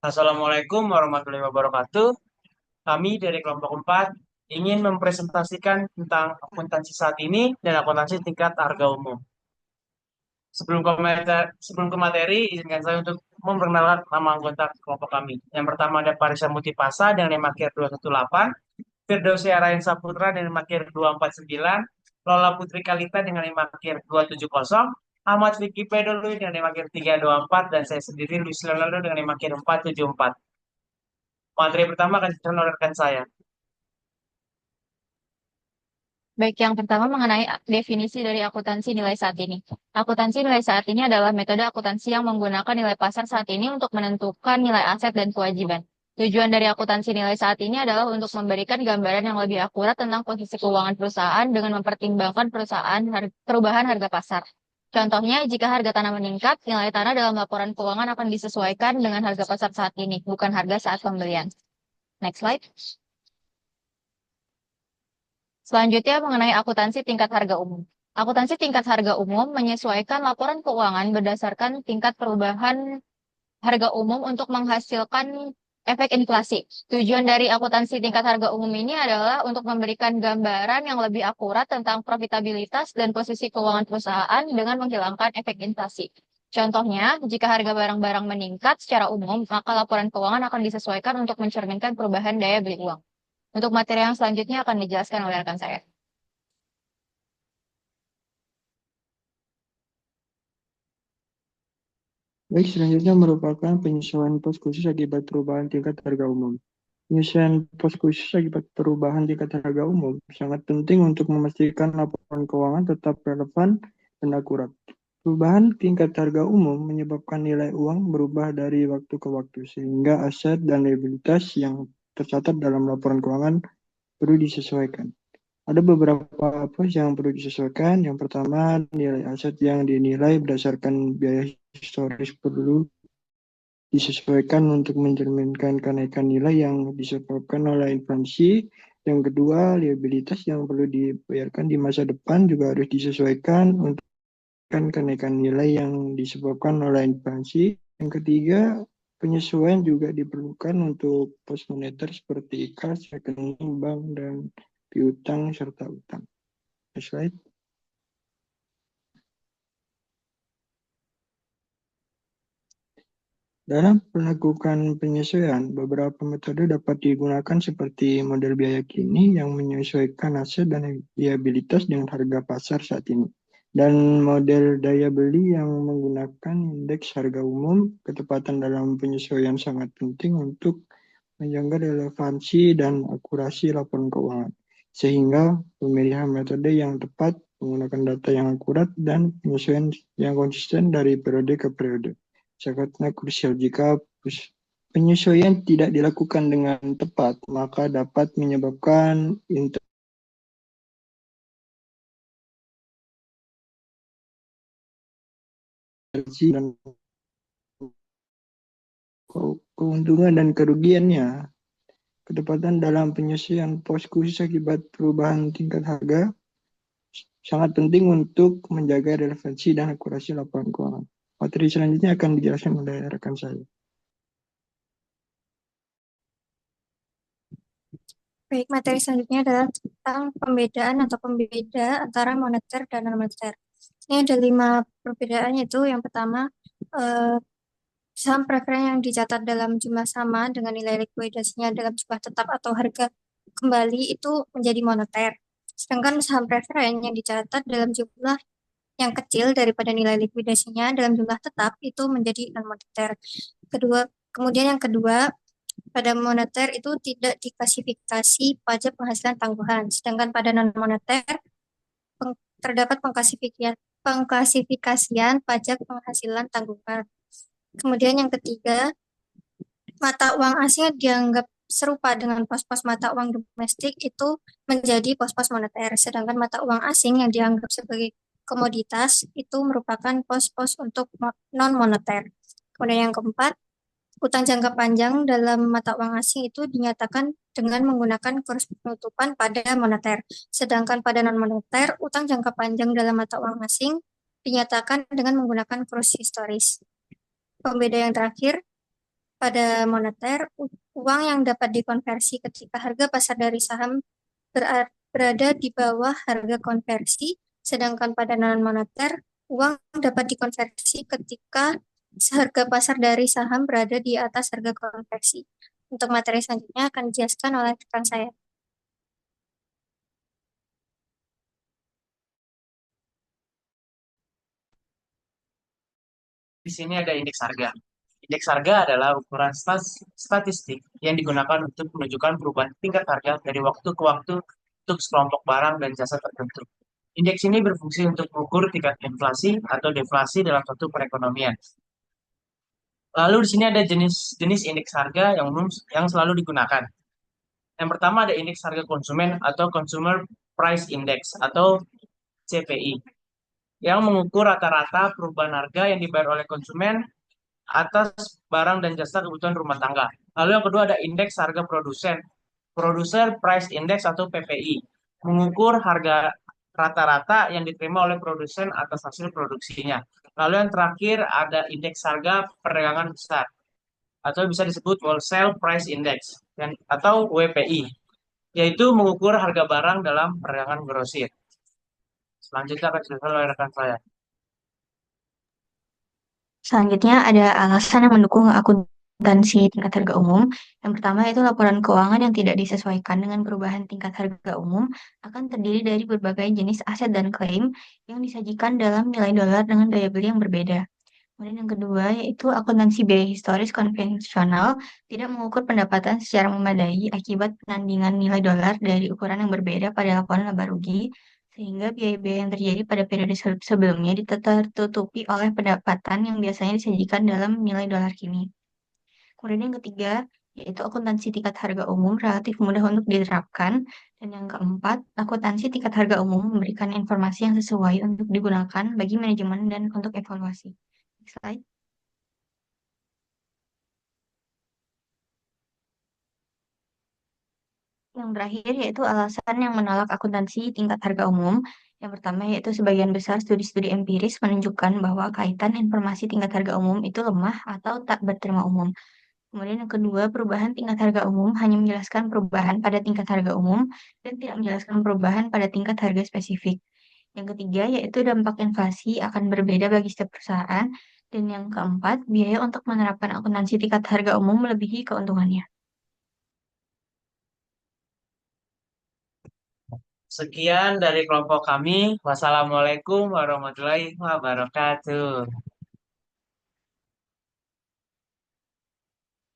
Assalamualaikum warahmatullahi wabarakatuh. Kami dari kelompok 4 ingin mempresentasikan tentang akuntansi saat ini dan akuntansi tingkat harga umum. Sebelum ke materi, izinkan saya untuk memperkenalkan nama anggota kelompok kami. Yang pertama ada Parisa Mutipasa dengan NIM 218, Firdausi Arayan Saputra dengan NIM 249, Lola Putri Kalita dengan NIM 270, Ahmad Vicky Pedului dengan NIM 324, dan saya sendiri Luis Leonardo dengan NIM 474. Materi pertama akan disampaikan oleh rekan saya. Baik, yang pertama mengenai definisi dari akuntansi nilai saat ini. Akuntansi nilai saat ini adalah metode akuntansi yang menggunakan nilai pasar saat ini untuk menentukan nilai aset dan kewajiban. Tujuan dari akuntansi nilai saat ini adalah untuk memberikan gambaran yang lebih akurat tentang posisi keuangan perusahaan dengan mempertimbangkan perubahan harga pasar. Contohnya, jika harga tanah meningkat, nilai tanah dalam laporan keuangan akan disesuaikan dengan harga pasar saat ini, bukan harga saat pembelian. Next slide. Selanjutnya mengenai akuntansi tingkat harga umum. Akuntansi tingkat harga umum menyesuaikan laporan keuangan berdasarkan tingkat perubahan harga umum untuk menghasilkan efek inflasi. Tujuan dari akuntansi tingkat harga umum ini adalah untuk memberikan gambaran yang lebih akurat tentang profitabilitas dan posisi keuangan perusahaan dengan menghilangkan efek inflasi. Contohnya, jika harga barang-barang meningkat secara umum, maka laporan keuangan akan disesuaikan untuk mencerminkan perubahan daya beli uang. Untuk materi yang selanjutnya akan dijelaskan oleh rekan saya. Baik, selanjutnya merupakan penyesuaian pos khusus akibat perubahan tingkat harga umum. Penyesuaian pos khusus akibat perubahan tingkat harga umum sangat penting untuk memastikan laporan keuangan tetap relevan dan akurat. Perubahan tingkat harga umum menyebabkan nilai uang berubah dari waktu ke waktu, sehingga aset dan liabilitas yang tercatat dalam laporan keuangan perlu disesuaikan. Ada beberapa pos yang perlu disesuaikan. Yang pertama, nilai aset yang dinilai berdasarkan biaya historis perlu disesuaikan untuk mencerminkan kenaikan nilai yang disebabkan oleh inflasi. Yang kedua, liabilitas yang perlu dibayarkan di masa depan juga harus disesuaikan untuk kenaikan nilai yang disebabkan oleh inflasi. Yang ketiga, penyesuaian juga diperlukan untuk pos moneter seperti kas, rekening bank, dan piutang serta utang. Next slide. Dalam melakukan penyesuaian, beberapa metode dapat digunakan seperti model biaya kini yang menyesuaikan aset dan liabilitas dengan harga pasar saat ini. Dan model daya beli yang menggunakan indeks harga umum. Ketepatan dalam penyesuaian sangat penting untuk menjaga relevansi dan akurasi laporan keuangan. Sehingga pemilihan metode yang tepat menggunakan data yang akurat dan penyesuaian yang konsisten dari periode ke periode sangatlah krusial. Jika penyesuaian tidak dilakukan dengan tepat, maka dapat menyebabkan intervensi dan keuntungan dan kerugiannya. Ketepatan dalam penyesuaian pos khusus akibat perubahan tingkat harga sangat penting untuk menjaga relevansi dan akurasi laporan keuangan. Materi selanjutnya akan dijelaskan oleh rekan saya. Baik, materi selanjutnya adalah tentang pembedaan atau pembeda antara moneter dan non-moneter. Ini ada 5 perbedaan, yaitu yang pertama, saham preferen yang dicatat dalam jumlah sama dengan nilai likuidasinya dalam jumlah tetap atau harga kembali itu menjadi moneter. Sedangkan saham preferen yang dicatat dalam jumlah yang kecil daripada nilai likuidasinya dalam jumlah tetap itu menjadi non-moneter. Kemudian yang kedua, pada moneter itu tidak diklasifikasi pajak penghasilan tangguhan, sedangkan pada non-moneter terdapat pengklasifikasian pajak penghasilan tangguhan. Kemudian yang ketiga, mata uang asing yang dianggap serupa dengan pos-pos mata uang domestik itu menjadi pos-pos moneter, sedangkan mata uang asing yang dianggap sebagai komoditas itu merupakan pos-pos untuk non-moneter. Kemudian yang keempat, utang jangka panjang dalam mata uang asing itu dinyatakan dengan menggunakan kurs penutupan pada moneter. Sedangkan pada non-moneter, utang jangka panjang dalam mata uang asing dinyatakan dengan menggunakan kurs historis. Pembeda yang terakhir, Pada moneter, uang yang dapat dikonversi ketika harga pasar dari saham berada di bawah harga konversi, sedangkan pada non-moneter, uang dapat dikonversi ketika harga pasar dari saham berada di atas harga konversi. Untuk materi selanjutnya akan dijelaskan oleh rekan saya. Di sini ada indeks harga. Indeks harga adalah ukuran statistik yang digunakan untuk menunjukkan perubahan tingkat harga dari waktu ke waktu untuk sekelompok barang dan jasa tertentu. Indeks ini berfungsi untuk mengukur tingkat inflasi atau deflasi dalam suatu perekonomian. Lalu di sini ada jenis-jenis indeks harga yang umum yang selalu digunakan. Yang pertama ada indeks harga konsumen atau Consumer Price Index atau CPI yang mengukur rata-rata perubahan harga yang dibayar oleh konsumen atas barang dan jasa kebutuhan rumah tangga. Lalu yang kedua ada indeks harga produsen, Producer Price Index atau PPI, mengukur harga rata-rata yang diterima oleh produsen atas hasil produksinya. Lalu yang terakhir ada indeks harga perdagangan besar atau bisa disebut Wholesale Price Index atau WPI, yaitu mengukur harga barang dalam perdagangan grosir. Selanjutnya akan dijelaskan oleh rekan saya. Selanjutnya ada alasan yang mendukung akuntansi tingkat harga umum. Yang pertama itu laporan keuangan yang tidak disesuaikan dengan perubahan tingkat harga umum akan terdiri dari berbagai jenis aset dan klaim yang disajikan dalam nilai dolar dengan daya beli yang berbeda. Kemudian yang kedua yaitu akuntansi biaya historis konvensional tidak mengukur pendapatan secara memadai akibat penandingan nilai dolar dari ukuran yang berbeda pada laporan laba rugi, sehingga biaya-biaya yang terjadi pada periode sebelumnya tertutupi oleh pendapatan yang biasanya disajikan dalam nilai dolar kini. Kemudian yang ketiga yaitu akuntansi tingkat harga umum relatif mudah untuk diterapkan. Dan yang keempat, akuntansi tingkat harga umum memberikan informasi yang sesuai untuk digunakan bagi manajemen dan untuk evaluasi. Next slide. Yang terakhir yaitu alasan yang menolak akuntansi tingkat harga umum. Yang pertama yaitu sebagian besar studi-studi empiris menunjukkan bahwa kaitan informasi tingkat harga umum itu lemah atau tak berterima umum. Kemudian yang kedua, perubahan tingkat harga umum hanya menjelaskan perubahan pada tingkat harga umum dan tidak menjelaskan perubahan pada tingkat harga spesifik. Yang ketiga yaitu dampak inflasi akan berbeda bagi setiap perusahaan. Dan yang keempat, biaya untuk menerapkan akuntansi tingkat harga umum melebihi keuntungannya. Sekian dari kelompok kami. Wassalamualaikum warahmatullahi wabarakatuh.